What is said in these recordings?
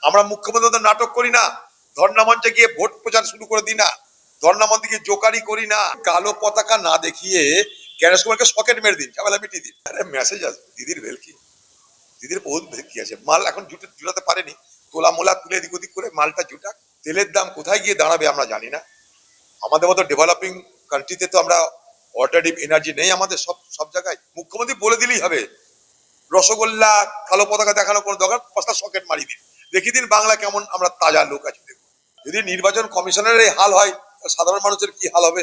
আমরা মুখ্যমন্ত্রী নাটক করি না, ধর্ণা মঞ্চে গিয়ে ভোট প্রচার শুরু করে দিই না, ধর্ণা মঞ্চে গিয়ে জোকারি করি না, কালো পতাকা না দেখিয়ে গ্যানেশ কুমারকে সকেট মেরে দিন, ঝামেলা মিটিয়ে দিন। আরে মেসেজ আসবে দিদির ভেলকি, দিদির বহুত ভেলকি আছে, মাল এখন জুটাতে পারেনি, তোলা মোলা তুলে এদিক ওদিক করে মালটা জুটাক। তেলের দাম কোথায় গিয়ে দাঁড়াবে আমরা জানি না। আমাদের মতো ডেভেলপিং কান্ট্রিতে তো আমরা অল্টারনেটিভ এনার্জি নেই আমাদের সব সব জায়গায়। মুখ্যমন্ত্রী বলে দিলেই হবে, রসগোল্লা কালো পতাকা দেখানো কোনো দরকার, পাঁচটা সকেট মারিয়ে দিন, দেখিয়ে দিন বাংলা কেমন আমরা তাজা লোক আছি। দেখুন, যদি নির্বাচন কমিশনের এই হাল হয়, সাধারণ মানুষের কি হাল হবে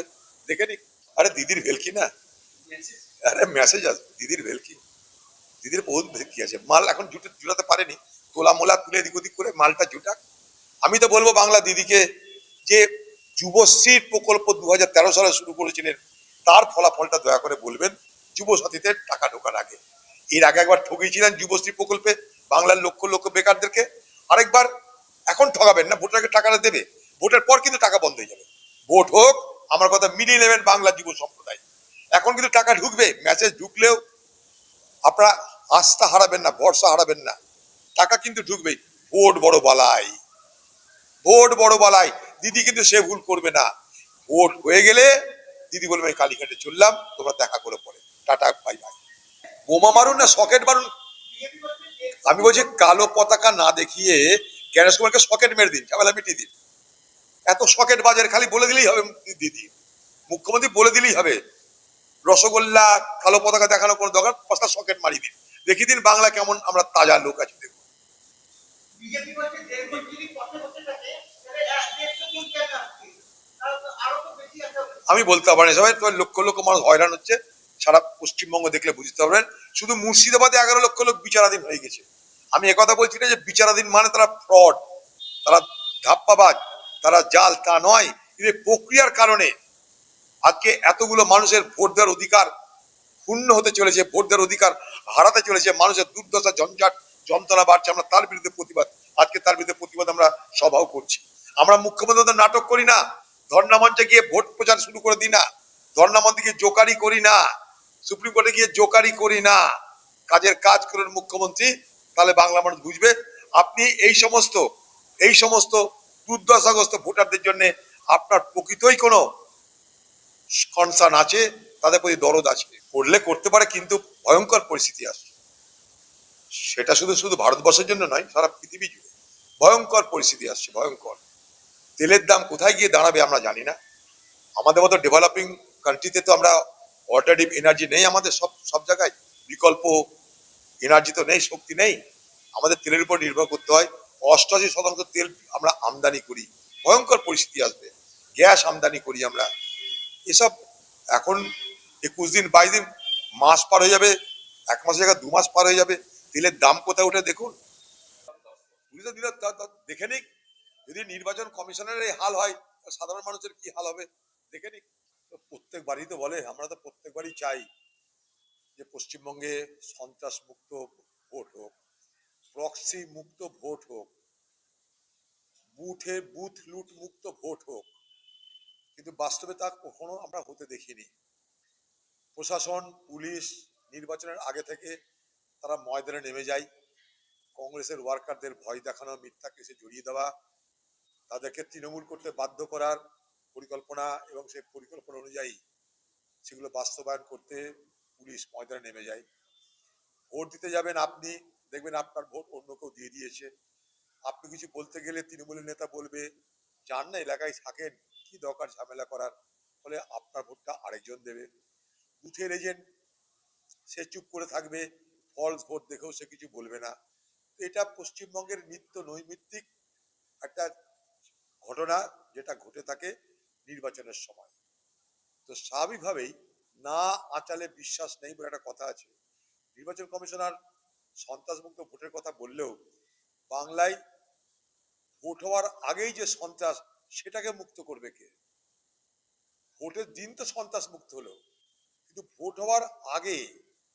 দেখে নি। আরে দিদির ভেলকি না, আরে মেসেজ আসবে দিদির ভেলকি, দিদির বহুত ভেলকি আছে, মাল এখন জুটাতে পারেনি, তোলা মোলা তুলে এদিক ওদিক করে মালটা জুটাক। আমি তো বলবো বাংলা দিদিকে, যে যুবশ্রীর প্রকল্প 2013 সালে শুরু করেছিলেন, তার ফলাফলটা দয়া করে বলবেন যুব সাথীতে টাকা ঢোকার আগে। এর আগে একবার ঠকিয়েছিলেন যুবশ্রী প্রকল্পে বাংলার লক্ষ লক্ষ বেকারদেরকে, আরেকবার এখন ঠকাবেন না, ভোটারকে টাকাটা দেবে, ভোটের পর কিন্তু টাকা বন্ধ হয়ে যাবে। ভোট হোক, আমার কথা মিলিয়ে নেবেন বাংলা যুব সম্প্রদায়। এখন কিন্তু টাকা ঢুকবে, মেসেজ ঢুকলেও আপনারা আস্থা হারাবেন না, ভরসা হারাবেন না, টাকা কিন্তু ঢুকবেই। ভোট বড় বালাই, ভোট বড় বালাই, দিদি কিন্তু সে ভুল করবে না। ভোট হয়ে গেলে দিদি বলবে আমি কালীঘাটে চললাম, তোমরা দেখা করে পরে, টাটা বাই বাই। বোমা মারুন না সকেট মারুন, আমি বলছি কালো পতাকা না দেখিয়ে গ্যানেশ কুমারকে সকেট মেরে দিন, ঝামেলা মিটিয়ে দিন। এত সকেট বাজার খালি বলে দিলেই হবে, দিদি মুখ্যমন্ত্রী বলে দিলেই হবে, রসগোল্লা কালো পতাকা দেখানো কোনো দরকার, পাঁচটা সকেট মারিয়ে দিন, দেখিয়ে দিন বাংলা কেমন আমরা তাজা লোক আছি। দেখুন, আমি বলতে পারি সবাই তো, লক্ষ লক্ষ মানুষ হয়রান হচ্ছে সারা পশ্চিমবঙ্গ, দেখলে বুঝতে পারবেন। শুধু মুর্শিদাবাদে 11 লক্ষ লোক বিচারাধীন হয়ে গেছে। আমি একথা বলছি না যে বিচারাধীন মানে তারা ফ্রড, তারা ধাপ্পাবাজ, তারা জাল, তা নয়। কিন্তু প্রক্রিয়ার কারণে আজকে এতগুলো মানুষের ভোট দেওয়ার অধিকার ক্ষুণ্ণ হতে চলেছে, ভোট দেওয়ার অধিকার হারাতে চলেছে, মানুষের দুর্দশা ঝঞ্ঝাট যন্ত্রণা বাড়ছে। আমরা তার বিরুদ্ধে প্রতিবাদ, আজকে তার বিরুদ্ধে প্রতিবাদ আমরা সভাও করছি। আমরা মুখ্যমন্ত্রী নাটক করি না, ধর্ণা মঞ্চে গিয়ে ভোট প্রচার শুরু করে দিই না, ধর্ণা মঞ্চে গিয়ে জোকারি করি না, সুপ্রিম কোর্টে গিয়ে জোকারি করি না, কাজের কাজ করেন মুখ্যমন্ত্রী, তাহলে বাংলা মানুষ বুঝবে আপনি এই সমস্ত দুর্দশাগ্রস্ত ভোটারদের জন্য আপনার প্রকৃতই কোনো কনসার্ন আছে, তাদের প্রতি দরদ আছে। করলে করতে পারে, কিন্তু ভয়ঙ্কর পরিস্থিতি আসছে, সেটা শুধু শুধু ভারতবর্ষের জন্য নয়, সারা পৃথিবী জুড়ে ভয়ঙ্কর পরিস্থিতি আসছে, ভয়ঙ্কর। তেলের দাম কোথায় গিয়ে দাঁড়াবে আমরা জানি না। আমাদের মতো ডেভেলপিং কান্ট্রিতে তো আমরা অল্টারনেটিভ এনার্জি নেই আমাদের সব সব জায়গায়, বিকল্প এনার্জি তো নেই, শক্তি নেই, আমাদের তেলের উপর নির্ভর করতে হয়। 88% তেল আমরা আমদানি করি, ভয়ঙ্কর পরিস্থিতি আসবে। গ্যাস আমদানি করি আমরা, এসব এখন 21 দিন 22 দিন, মাস পার হয়ে যাবে, 1 মাসের জায়গায় 2 মাস পার হয়ে যাবে, তেলের দাম কোথায় উঠে দেখুন। দেখে নিক, যদি নির্বাচন কমিশনের এই হাল হয়, সাধারণ মানুষের কি হাল হবে দেখে নিক। প্রত্যেকবারই তো বলে, আমরা তো প্রত্যেকবারই চাই যে পশ্চিমবঙ্গে সন্ত্রাস মুক্ত ভোট হোক, প্রক্সি মুক্ত ভোট হোক, বুথ লুট মুক্ত ভোট হোক, কিন্তু বাস্তবে তা কখনো আমরা হতে দেখিনি। প্রশাসন, পুলিশ নির্বাচনের আগে থেকে তারা ময়দানে নেমে যায়, কংগ্রেসের ওয়ার্কারদের ভয় দেখানো, মিথ্যা কেসে জড়িয়ে দেওয়া, তাদেরকে তৃণমূল করতে বাধ্য করার পরিকল্পনা, এবং সেই পরিকল্পনা অনুযায়ী সেগুলো বাস্তবায়ন করতে পুলিশ ময়দানে নেমে যায়। ভোট দিতে যাবেন আপনি, দেখবেন আপনার ভোট অন্য কেউ দিয়ে দিয়েছে, আপনি কিছু বলতে গেলে তৃণমূলের নেতা বলবে, যার না এলাকায় থাকেন, কি দরকার ঝামেলা করার, ফলে আপনার ভোটটা আরেকজন দেবে। বুথের এজেন্ট, সে চুপ করে থাকবে, ফলস ভোট দেখেও সে কিছু বলবে না। এটা পশ্চিমবঙ্গের নিত্য নৈমিত্তিক একটা ঘটনা, যেটা ঘটে থাকে নির্বাচনের সময়। তো স্বাভাবিকভাবেই না আঁচালে বিশ্বাস নেই বলে একটা কথা আছে। নির্বাচন কমিশনার সন্ত্রাসমুক্ত ভোটের কথা বললেও বাংলায় ভোট হওয়ার আগেই যে সন্ত্রাস, সেটাকে মুক্ত করবে কে? ভোটের দিন তো সন্ত্রাস মুক্ত হলো, কিন্তু ভোট হওয়ার আগে,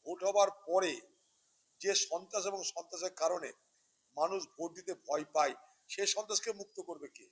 ভোট হওয়ার পরে যে সন্ত্রাস এবং সন্ত্রাসের কারণে মানুষ ভোট দিতে ভয় পায়, সে সন্ত্রাসকে মুক্ত করবে কে?